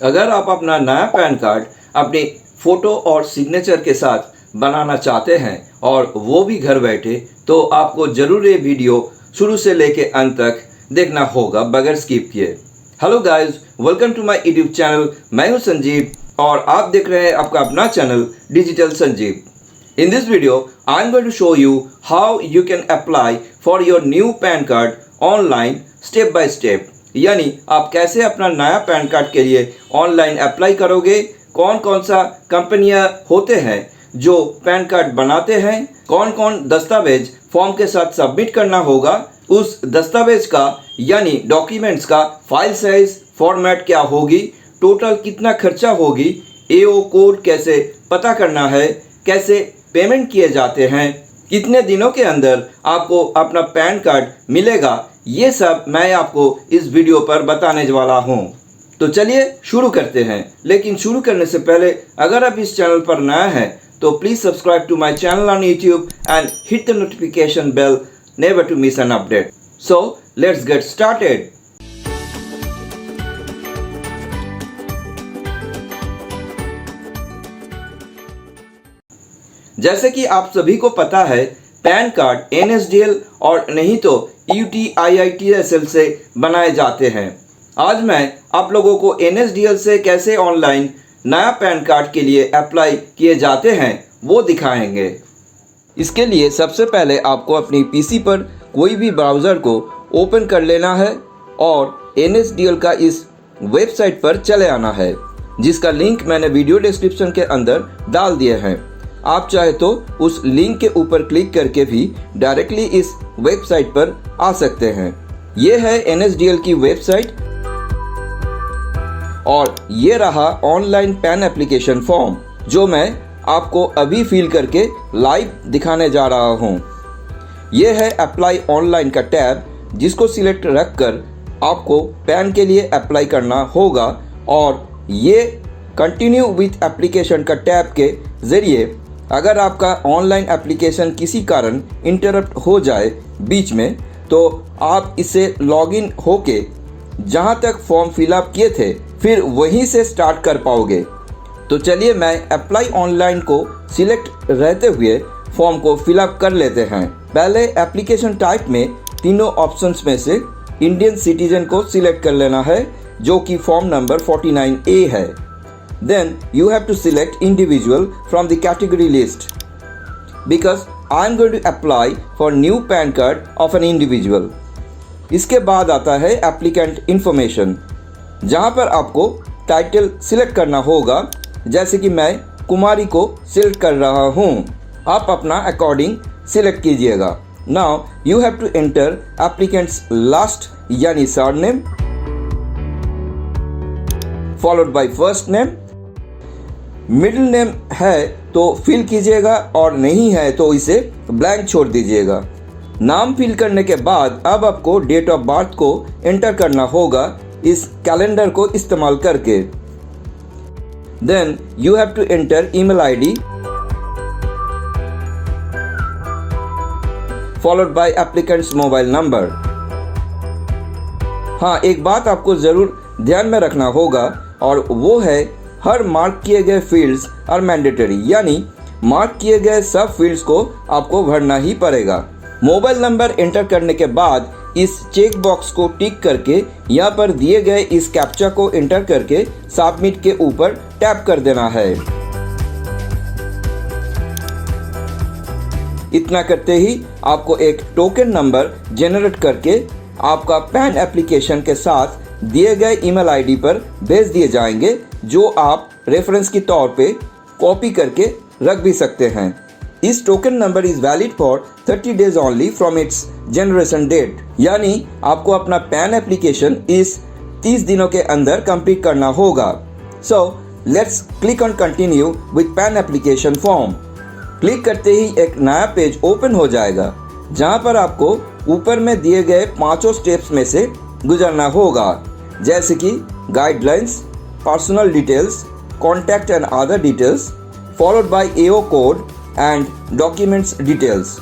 अगर आप अपना नया पैन कार्ड अपनी फ़ोटो और सिग्नेचर के साथ बनाना चाहते हैं और वो भी घर बैठे, तो आपको ज़रूर ये वीडियो शुरू से लेके अंत तक देखना होगा बगैर स्किप किए। Hello guys, welcome to my YouTube channel. मैं हूं संजीव और आप देख रहे हैं आपका अपना channel digital Sanjeev. In this video I am going to show you how you can apply for your new PAN card online step by step. यानी आप कैसे अपना नया पैन कार्ड के लिए ऑनलाइन अप्लाई करोगे, कौन कौन सा कंपनियां होते हैं जो पैन कार्ड बनाते हैं, कौन कौन दस्तावेज फॉर्म के साथ सबमिट करना होगा, उस दस्तावेज का यानी डॉक्यूमेंट्स का फाइल साइज फॉर्मेट क्या होगी, टोटल कितना खर्चा होगी, एओ कोड कैसे पता करना है, कैसे पेमेंट किए जाते हैं, कितने दिनों के अंदर आपको अपना पैन कार्ड मिलेगा, ये सब मैं आपको इस वीडियो पर बताने वाला हूँ। तो चलिए शुरू करते हैं। लेकिन शुरू करने से पहले अगर आप इस चैनल पर नया हैं तो please subscribe to my channel on YouTube and hit the notification bell never to miss an update. So let's get started. जैसे कि आप सभी को पता है, पैन कार्ड NSDL और नहीं तो UTIITSL से बनाए जाते हैं। आज मैं आप लोगों को NSDL से कैसे ऑनलाइन नया पैन कार्ड के लिए अप्लाई किए जाते हैं वो दिखाएंगे। इसके लिए सबसे पहले आपको अपनी PC पर कोई भी ब्राउज़र को ओपन कर लेना है और NSDL का इस वेबसाइट पर चले आना है, जिसका लिंक मैंने वीडियो डिस्क्रिप्शन के अंदर डाल दिए हैं। आप चाहे तो उस लिंक के ऊपर क्लिक करके भी डायरेक्टली इस वेबसाइट पर आ सकते हैं। ये है NSDL की वेबसाइट और ये रहा ऑनलाइन पैन एप्लीकेशन फॉर्म जो मैं आपको अभी फिल करके लाइव दिखाने जा रहा हूँ। ये है अप्लाई ऑनलाइन का टैब, जिसको सिलेक्ट रखकर आपको पैन के लिए अप्लाई करना होगा और ये कंटिन्यू विथ एप्लीकेशन का टैब के ज़रिए अगर आपका ऑनलाइन एप्लीकेशन किसी कारण इंटरप्ट हो जाए बीच में, तो आप इसे लॉगिन होके जहां तक फॉर्म फिलअप किए थे फिर वहीं से स्टार्ट कर पाओगे। तो चलिए मैं अप्लाई ऑनलाइन को सिलेक्ट रहते हुए फॉर्म को फिलअप कर लेते हैं। पहले एप्लीकेशन टाइप में तीनों ऑप्शंस में से इंडियन सिटीजन को सिलेक्ट कर लेना है, जो कि फॉर्म नंबर 49A है। Then you have to select individual from the category list because I am going to apply for new PAN card of an individual. इसके बाद आता है applicant information, जहाँ पर आपको टाइटल सिलेक्ट करना होगा। जैसे कि मैं कुमारी को सिलेक्ट कर रहा हूँ, आप अपना अकॉर्डिंग सिलेक्ट कीजिएगा। Now you have to enter applicant's last यानी surname followed by first name। Middle name है तो फिल कीजिएगा और नहीं है तो इसे ब्लैंक छोड़ दीजिएगा। नाम फिल करने के बाद अब आपको डेट ऑफ बर्थ को एंटर करना होगा इस कैलेंडर को इस्तेमाल करके। Then you have to enter email ID followed by applicant's mobile number. हाँ, एक बात आपको ज़रूर ध्यान में रखना होगा और वो है हर मार्क किए गए फील्ड्स आर मैंडेटरी, यानी मार्क किए गए सब फील्ड्स को आपको भरना ही पड़ेगा। मोबाइल नंबर एंटर करने के बाद इस चेक बॉक्स को टिक करके यहाँ पर दिए गए इस कैप्चा को एंटर करके सबमिट के ऊपर टैप कर देना है। इतना करते ही आपको एक टोकन नंबर जनरेट करके आपका पैन एप्लीकेशन के साथ दिए गए ईमेल आईडी पर भेज दिए जाएंगे, जो आप रेफरेंस के तौर पे कॉपी करके रख भी सकते हैं। इस token number is valid for 30 days only from its generation date, यानी आपको अपना पैन एप्लीकेशन इस 30 दिनों के अंदर कंप्लीट करना होगा। So let's click on continue with pan application form. Click करते ही एक नया पेज ओपन हो जाएगा, जहां पर आपको ऊपर में दिए गए 5 स्टेप्स में से गुजरना होगा, जैसे कि guidelines, personal details, contact and other details, followed by AO code and documents details.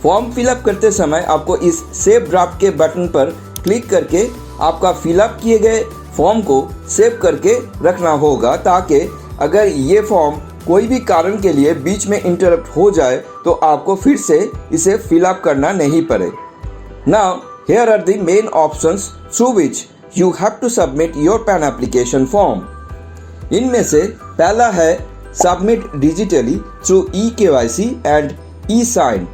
Form fill up करते समय आपको इस सेव ड्राफ्ट के बटन पर क्लिक करके आपका फिलअप किए गए फॉर्म को सेव करके रखना होगा, ताकि अगर ये फॉर्म कोई भी कारण के लिए बीच में इंटरप्ट हो जाए तो आपको फिर से इसे फिलअप करना नहीं पड़े। Now here are the main options through which you have to submit your PAN application form. इनमें से पहला है submit digitally through eKYC and e-sign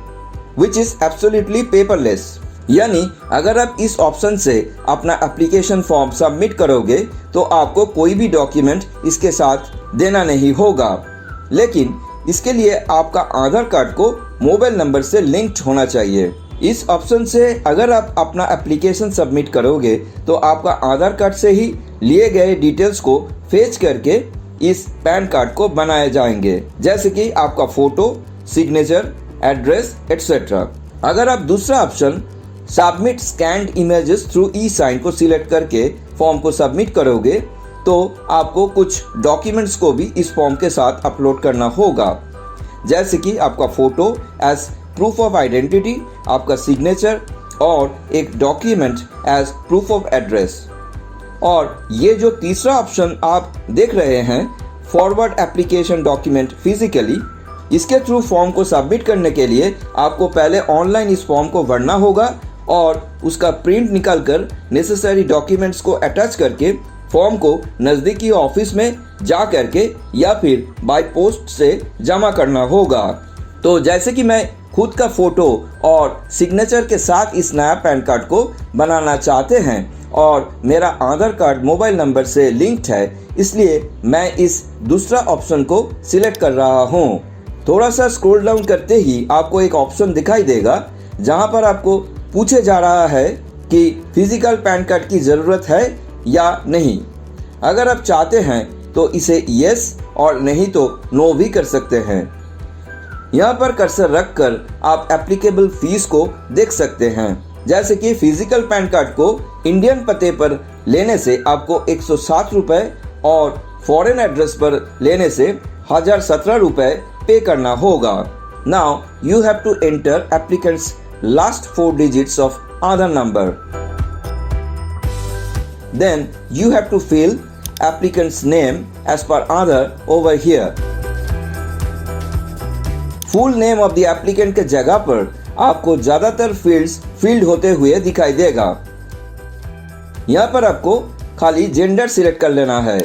which is absolutely paperless. यानी अगर आप इस ऑप्शन से अपना एप्लीकेशन फॉर्म सबमिट करोगे तो आपको कोई भी डॉक्यूमेंट इसके साथ देना नहीं होगा, लेकिन इसके लिए आपका आधार कार्ड को मोबाइल नंबर से लिंक्ड होना चाहिए। इस ऑप्शन से अगर आप अपना एप्लीकेशन सबमिट करोगे तो आपका आधार कार्ड से ही लिए गए डिटेल्स को फेच करके इस पैन कार्ड को बनाए जाएंगे, जैसे कि आपका फोटो, सिग्नेचर, एड्रेस एटसेट्रा। अगर आप दूसरा option submit scanned images through e-sign को सिलेक्ट करके फॉर्म को सबमिट करोगे तो आपको कुछ डॉक्यूमेंट्स को भी इस फॉर्म के साथ अपलोड करना होगा, जैसे कि आपका photo as proof of identity, आपका सिग्नेचर और एक document as proof of address. और ये जो तीसरा ऑप्शन आप देख रहे हैं, फॉरवर्ड एप्लीकेशन डॉक्यूमेंट फिजिकली, इसके थ्रू फॉर्म को सबमिट करने के लिए आपको पहले ऑनलाइन इस फॉर्म को भरना होगा और उसका प्रिंट निकालकर नेसेसरी डॉक्यूमेंट्स को अटैच करके फॉर्म को नज़दीकी ऑफिस में जा करके या फिर बाय पोस्ट से जमा करना होगा। तो जैसे कि मैं खुद का फ़ोटो और सिग्नेचर के साथ इस नया पैन कार्ड को बनाना चाहते हैं और मेरा आधार कार्ड मोबाइल नंबर से लिंक्ड है, इसलिए मैं इस दूसरा ऑप्शन को सिलेक्ट कर रहा हूँ। थोड़ा सा स्क्रॉल डाउन करते ही आपको एक ऑप्शन दिखाई देगा जहाँ पर आपको पूछे जा रहा है कि फिजिकल पैन कार्ड की ज़रूरत है या नहीं। अगर आप चाहते हैं तो इसे यस और नहीं तो नो भी कर सकते हैं। यहाँ पर कर्सर रखकर आप एप्लीकेबल फीस को देख सकते हैं, जैसे कि फिजिकल पैन कार्ड को इंडियन पते पर लेने से आपको 107 रुपये और फॉरेन एड्रेस पर लेने से 1017 रुपये पे करना होगा। Now you have to enter applicant's last 4 digits of Aadhaar number. Then you have to fill applicant's name as per Aadhaar over here. Full name of the applicant के जगह पर आपको ज़्यादातर फील्ड्स फील्ड होते हुए दिखाई देगा। यहाँ पर आपको खाली जेंडर सिलेक्ट कर लेना है।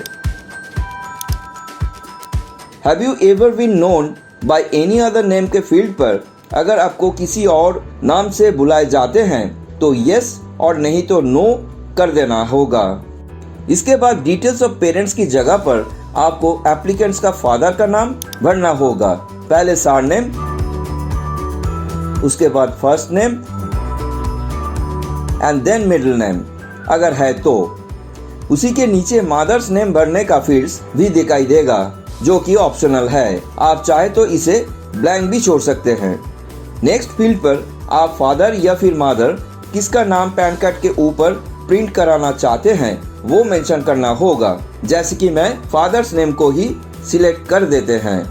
Have you ever been known by any other name के फील्ड पर अगर आपको किसी और नाम से बुलाए जाते हैं तो यस और नहीं तो नो कर देना होगा। इसके बाद डिटेल्स ऑफ पेरेंट्स की जगह पर आपको एप्लीकेंट्स का फादर का नाम भरना होगा। पहले सरनेम, उसके बाद first name and then middle name अगर है तो। उसी के नीचे मदर्स नेम भरने का फील्ड्स भी दिखाई देगा, जो कि ऑप्शनल है। आप चाहे तो इसे ब्लैंक भी छोड़ सकते हैं। नेक्स्ट फील्ड पर आप फादर या फिर मदर किसका नाम पैन कार्ड के ऊपर प्रिंट कराना चाहते हैं वो मेंशन करना होगा, जैसे कि मैं फादर्स नेम को ही सिलेक्ट कर देते हैं।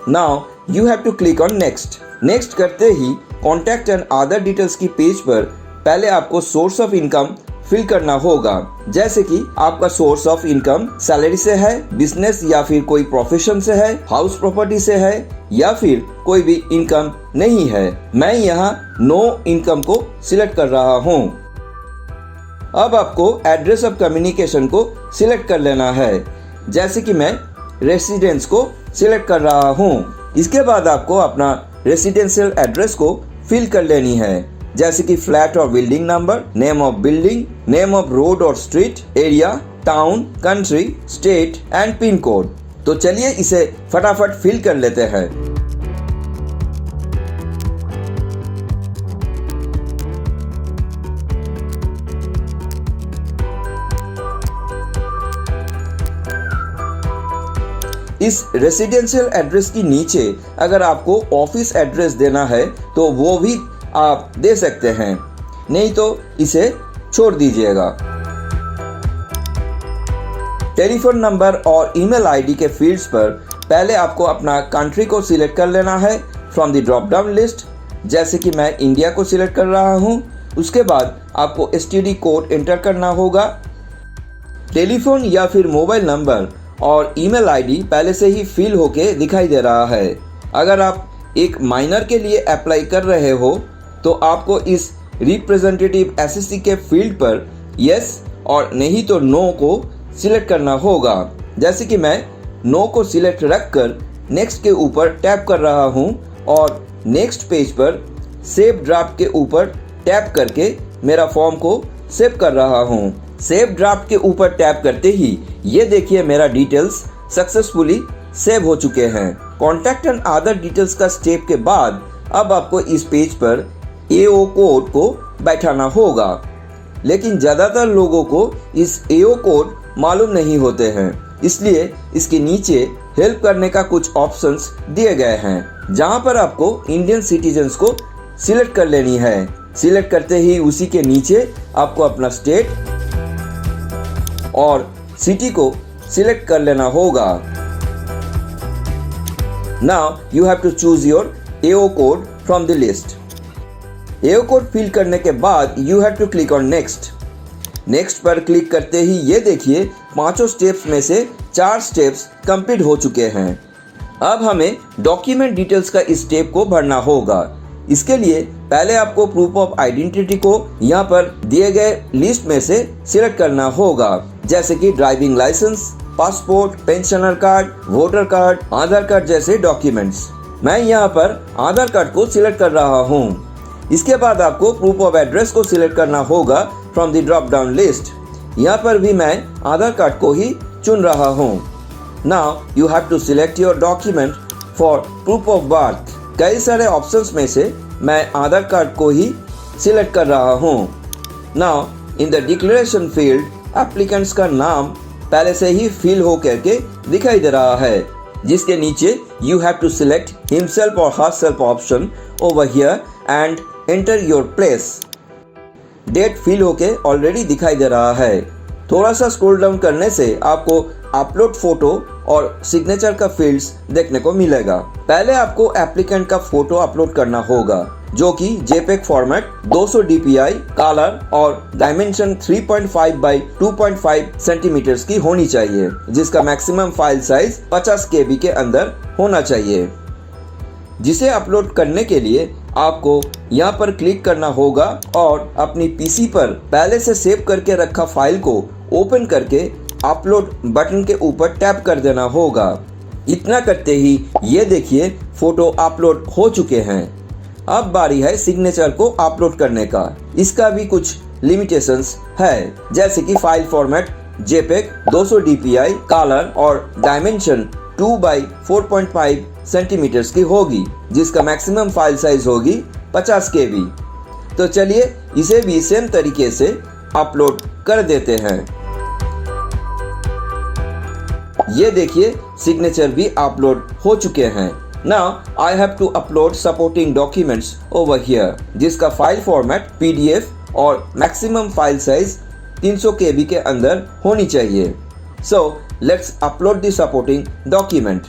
Now you have to click on next. Next करते ही कॉन्टैक्ट एंड अदर डिटेल्स की पेज पर पहले आपको सोर्स ऑफ इनकम फिल करना होगा, जैसे कि आपका सोर्स ऑफ इनकम सैलरी से है, बिजनेस या फिर कोई प्रोफेशन से है, हाउस प्रॉपर्टी से है या फिर कोई भी इनकम नहीं है। मैं यहाँ नो इनकम को सिलेक्ट कर रहा हूँ। अब आपको एड्रेस ऑफ कम्युनिकेशन को सिलेक्ट कर लेना है, जैसे कि मैं रेसिडेंस को सिलेक्ट कर रहा हूँ। इसके बाद आपको अपना रेसिडेंशियल एड्रेस को फिल कर लेनी है, जैसे कि फ्लैट और building number, name of building, name of road और street, area, town, country, state and pin code. तो चलिए इसे फटाफट फिल कर लेते हैं। इस रेसिडेंशियल एड्रेस की नीचे अगर आपको ऑफिस एड्रेस देना है तो वो भी आप दे सकते हैं, नहीं तो इसे छोड़ दीजिएगा। टेलीफोन नंबर और ईमेल आईडी के फील्ड्स पर पहले आपको अपना कंट्री को सिलेक्ट कर लेना है from the drop down list, जैसे कि मैं इंडिया को सिलेक्ट कर रहा हूं। उसके बाद आपको एसटीडी कोड एंटर करना होगा। टेलीफोन या फिर मोबाइल नंबर और ईमेल आईडी पहले से ही फिल होके दिखाई दे रहा है। अगर आप एक माइनर के लिए अप्लाई कर रहे हो तो आपको इस रिप्रेजेंटेटिव एसएससी के फील्ड पर यस और नहीं तो नो को सिलेक्ट करना होगा। जैसे कि मैं नो को सिलेक्ट रख कर नेक्स्ट के ऊपर टैप कर रहा हूँ और नेक्स्ट पेज पर सेव ड्राफ्ट के ऊपर टैप करके मेरा फॉर्म को सेव कर रहा हूँ। सेव ड्राफ्ट के ऊपर टैप करते ही ये देखिए मेरा डिटेल्स सक्सेसफुली सेव हो चुके हैं। कॉन्टैक्ट एंड अदर डिटेल्स का स्टेप के बाद अब आपको इस पेज पर AO कोड को बैठाना होगा, लेकिन ज़्यादातर लोगों को इस AO कोड मालूम नहीं होते हैं, इसलिए इसके नीचे हेल्प करने का कुछ ऑप्शंस दिए गए हैं जहां पर आपको इंडियन सिटीजन्स को सिलेक्ट कर लेनी है। सिलेक्ट करते ही उसी के नीचे आपको अपना स्टेट और सिटी को सिलेक्ट कर लेना होगा। Now you have to choose your AO code from the list. AO code fill करने के बाद you have to click on next. Next पर क्लिक करते ही ये देखिए 5 स्टेप्स में से 4 स्टेप्स कंप्लीट हो चुके हैं। अब हमें डॉक्यूमेंट डिटेल्स का इस स्टेप को भरना होगा। इसके लिए पहले आपको प्रूफ ऑफ आइडेंटिटी को यहाँ पर दिए गए लिस्ट में से सिलेक्ट करना होगा, जैसे कि driving licence, passport, pensioner card, voter card, Aadhaar card जैसे डॉक्यूमेंट्स। मैं यहाँ पर आधार कार्ड को सिलेक्ट कर रहा हूँ। इसके बाद आपको प्रूफ ऑफ एड्रेस को सिलेक्ट करना होगा from the drop down list. यहाँ पर भी मैं आधार कार्ड को ही चुन रहा हूँ। Now you have to select your document for proof of birth. कई सारे ऑप्शंस में से मैं आधार कार्ड को ही सिलेक्ट कर रहा हूँ। Now in the declaration field applicants का नाम पहले से ही फिल हो करके दिखाई दे रहा है, जिसके नीचे you have to select himself और herself option over here and enter your place. Date फिल होके ऑलरेडी दिखाई दे रहा है। थोड़ा सा स्क्रॉल डाउन करने से आपको अपलोड फोटो और सिग्नेचर का फील्ड्स देखने को मिलेगा। पहले आपको एप्लीकेंट का फोटो अपलोड करना होगा, जो कि JPEG फॉर्मेट 200 dpi कलर और डायमेंशन 3.5 by 2.5 सेंटीमीटर्स की होनी चाहिए, जिसका मैक्सिमम फाइल साइज 50 KB के अंदर होना चाहिए। जिसे अपलोड करने के लिए आपको यहाँ पर क्लिक करना होगा और अपनी PC पर पहले से सेव करके रखा फाइल को ओपन करके अपलोड बटन के ऊपर टैप कर देना होगा। इतना करते ही ये देखिए फोटो अपलोड हो चुके हैं। अब बारी है सिग्नेचर को अपलोड करने का। इसका भी कुछ लिमिटेशंस है, जैसे कि file format JPEG 200 dpi colour और डायमेंशन 2 by 4.5 सेंटीमीटर्स की होगी, जिसका मैक्सिमम फाइल साइज होगी 50 KB। तो चलिए इसे भी सेम तरीके से अपलोड कर देते हैं। ये देखिए सिग्नेचर भी अपलोड हो चुके हैं। Now I have to upload supporting documents over here, जिसका फाइल फॉर्मेट PDF और मैक्सिमम फाइल साइज 300 KB के अंदर होनी चाहिए। So let's upload the supporting document.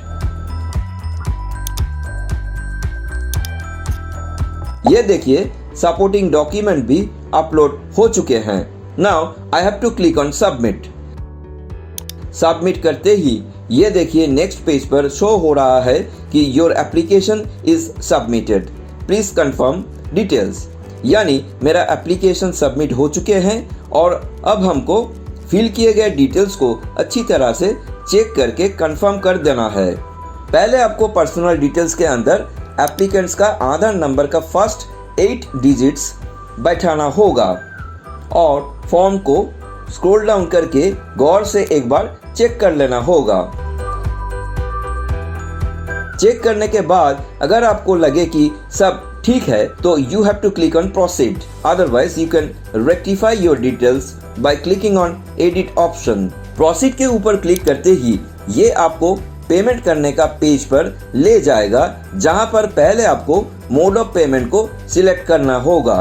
ये देखिए सपोर्टिंग डॉक्यूमेंट भी अपलोड हो चुके हैं। Now I have to click on submit. Submit करते ही ये देखिए नेक्स्ट पेज पर शो हो रहा है कि your application is submitted, please confirm details. यानी मेरा एप्लीकेशन सबमिट हो चुके हैं और अब हमको फिल किए गए डिटेल्स को अच्छी तरह से चेक करके कंफर्म कर देना है। पहले आपको पर्सनल डिटेल्स के अंदर एप्लीकेंट्स का आधार नंबर का फर्स्ट 8 डिजिट्स बैठाना होगा और फॉर्म को स्क्रॉल डाउन करके गौर से एक बार चेक कर लेना होगा। चेक करने के बाद अगर आपको लगे कि सब ठीक है तो you have to click on proceed, otherwise you can rectify your details by clicking on edit option. Proceed के ऊपर क्लिक करते ही ये आपको पेमेंट करने का पेज पर ले जाएगा, जहां पर पहले आपको मोड ऑफ पेमेंट को सिलेक्ट करना होगा।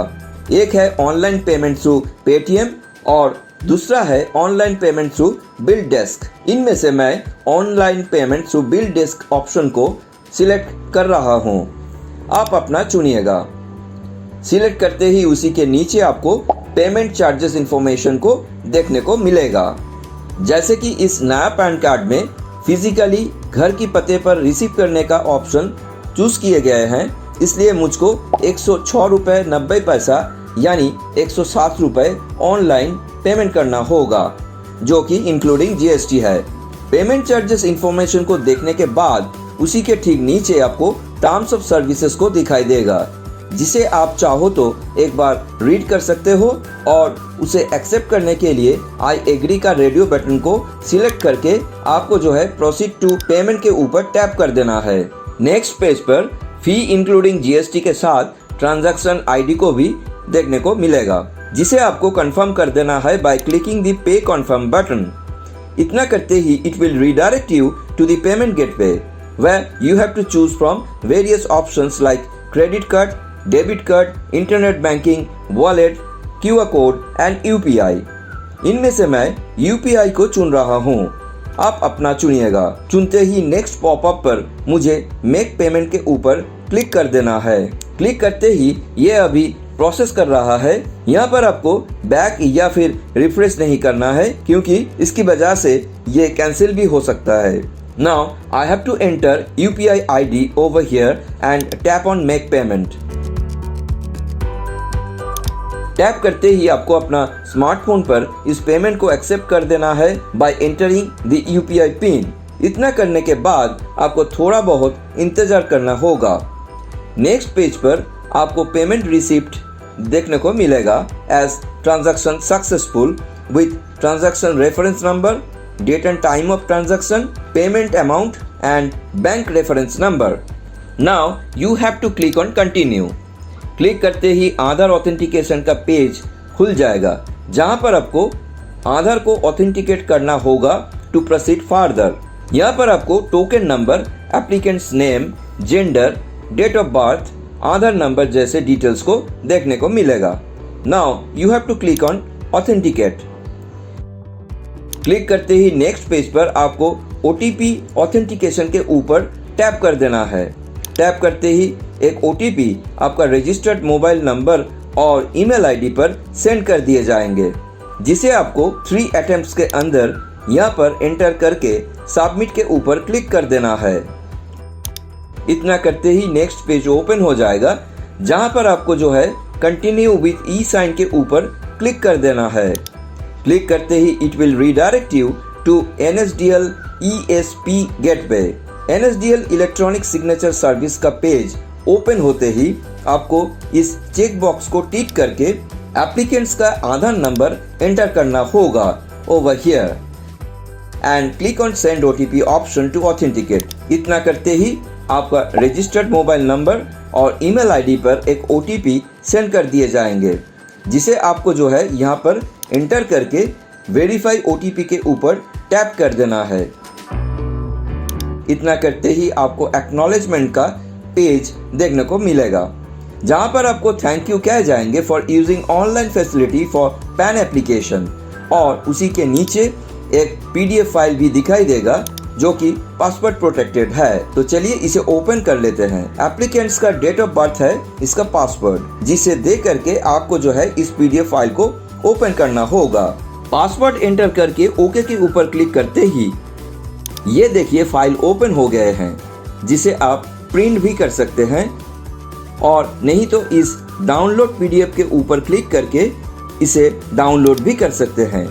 एक है ऑनलाइन पेमेंट थ्रू पेटीएम और दूसरा है online payment through bill desk. इनमें से मैं online payment through bill desk option को सिलेक्ट कर रहा हूं। आप अपना चुनिएगा। सिलेक्ट करते ही उसी के नीचे आपको पेमेंट चार्जेस इंफॉर्मेशन को देखने को मिलेगा। जैसे कि इस नया पैन कार्ड में फिजिकली घर की पते पर रिसीव करने का ऑप्शन चूज किए गए हैं, इसलिए मुझको 106 रुपये 90 पैसा यानी 107 रुपये ऑनलाइन पेमेंट करना होगा, जो कि इंक्लूडिंग जीएसटी है। पेमेंट चार्जेस इंफॉर्मेशन को देखने के बाद उसी के ठीक नीचे आपको टर्म्स ऑफ सर्विसेज को दिखाई देगा, जिसे आप चाहो तो एक बार रीड कर सकते हो और उसे एक्सेप्ट करने के लिए आई एग्री का रेडियो बटन को सिलेक्ट करके आपको जो है प्रोसीड टू पेमेंट के ऊपर टैप कर देना है। नेक्स्ट पेज पर फी इंक्लूडिंग जीएसटी के साथ ट्रांजैक्शन आईडी को भी देखने को मिलेगा, जिसे आपको कंफर्म कर देना है by clicking the pay confirm button. इतना करते ही it will redirect you to the payment gateway where you have to choose from various options like credit card, debit card, internet banking, wallet, QR code and UPI। इनमें से मैं UPI को चुन रहा हूँ। आप अपना चुनिएगा। चुनते ही नेक्स्ट पॉपअप पर मुझे मेक पेमेंट के ऊपर क्लिक कर देना है। क्लिक करते ही ये अभी प्रोसेस कर रहा है। यहाँ पर आपको बैक या फिर रिफ्रेश नहीं करना है, क्योंकि इसकी वजह से ये कैंसिल भी हो सकता है। Now I have to enter UPI ID over here and tap on make payment। Tap करते ही आपको अपना स्मार्टफोन पर इस पेमेंट को एक्सेप्ट कर देना है by entering the UPI pin. इतना करने के बाद आपको थोड़ा बहुत इंतजार करना होगा। नेक्स्ट पेज पर आपको पेमेंट रिसिप्ट देखने को मिलेगा as transaction successful with transaction reference number, date and time of transaction, payment amount and bank reference number। Now you have to click on continue। Click करते ही आधार ऑथेंटिकेशन का page खुल जाएगा, जहां पर आपको आधार को ऑथेंटिकेट करना होगा टू प्रोसीड फर्दर। यहाँ पर आपको token number, applicant's name, gender, date of birth, Aadhaar number जैसे डिटेल्स को देखने को मिलेगा। Now you have to click on authenticate. Click करते ही नेक्स्ट पेज पर आपको OTP ऑथेंटिकेशन के ऊपर टैप कर देना है। टैप करते ही एक OTP आपका रजिस्टर्ड मोबाइल नंबर और ईमेल आईडी पर सेंड कर दिए जाएंगे, जिसे आपको 3 अटेम्प्ट्स के अंदर यहाँ पर एंटर करके सबमिट के ऊपर क्लिक कर देना है। इतना करते ही नेक्स्ट पेज ओपन हो जाएगा, जहाँ पर आपको जो है कंटिन्यू विथ ई साइन के ऊपर क्लिक कर देना है। क्लिक करते ही it will redirect you to NSDL ESP gateway. NSDL electronic signature service का पेज ओपन होते ही आपको इस चेक बॉक्स को टिक करके एप्लीकेंट्स का आधार नंबर एंटर करना होगा over here and click on send OTP option to authenticate. इतना करते ही आपका रजिस्टर्ड मोबाइल नंबर और ईमेल आईडी पर एक OTP सेंड कर दिए जाएंगे, जिसे आपको जो है यहाँ पर एंटर करके वेरीफाई OTP के ऊपर टैप कर देना है। इतना करते ही आपको एक्नॉलेजमेंट का पेज देखने को मिलेगा, जहां पर आपको थैंक यू कह जाएंगे for using online facility for pan application, और उसी के नीचे एक PDF फाइल भी दिखाई देगा जो कि पासवर्ड प्रोटेक्टेड है। तो चलिए इसे ओपन कर लेते हैं। एप्लीकेंट्स का डेट ऑफ बर्थ है इसका पासवर्ड, जिसे दे करके आपको जो है इस PDF फाइल को ओपन करना होगा। पासवर्ड एंटर करके ओके के ऊपर क्लिक करते ही ये देखिए फाइल ओपन हो गए हैं, जिसे आप प्रिंट भी कर सकते हैं, और नहीं तो इस डाउनलोड PDF के ऊपर क्लिक करके इसे डाउनलोड भी कर सकते हैं।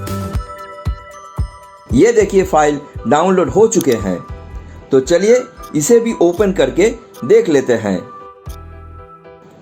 ये देखिए फाइल डाउनलोड हो चुके हैं। तो चलिए इसे भी ओपन करके देख लेते हैं।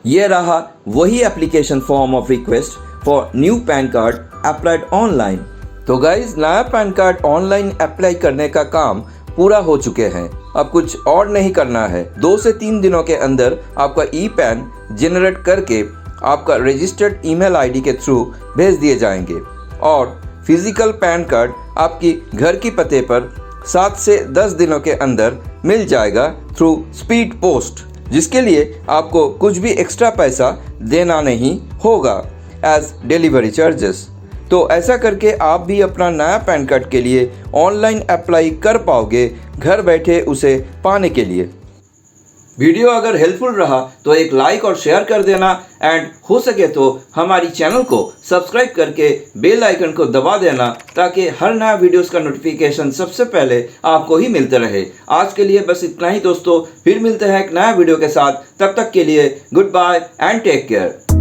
ये रहा वही application form of request for new PAN card applied online. तो गाइज, नया पैन कार्ड ऑनलाइन अप्लाई करने का काम पूरा हो चुके हैं। अब कुछ और नहीं करना है। 2 से 3 दिनों के अंदर आपका ई-पैन जनरेट करके आपका रजिस्टर्ड ईमेल आईडी के थ्रू भेज दिए जाएंगे, और फिजिकल पैन कार्ड आपकी घर की पते पर 7 से 10 दिनों के अंदर मिल जाएगा थ्रू स्पीड पोस्ट, जिसके लिए आपको कुछ भी एक्स्ट्रा पैसा देना नहीं होगा एज डिलीवरी चार्जेस। तो ऐसा करके आप भी अपना नया पैन कार्ड के लिए ऑनलाइन अप्लाई कर पाओगे घर बैठे उसे पाने के लिए। वीडियो अगर हेल्पफुल रहा तो एक लाइक और शेयर कर देना एंड हो सके तो हमारी चैनल को सब्सक्राइब करके बेल आइकन को दबा देना ताकि हर नया वीडियोस का नोटिफिकेशन सबसे पहले आपको ही मिलते रहे। आज के लिए बस इतना ही दोस्तों, फिर मिलते हैं एक नया वीडियो के साथ। तब तक के लिए good bye and take care.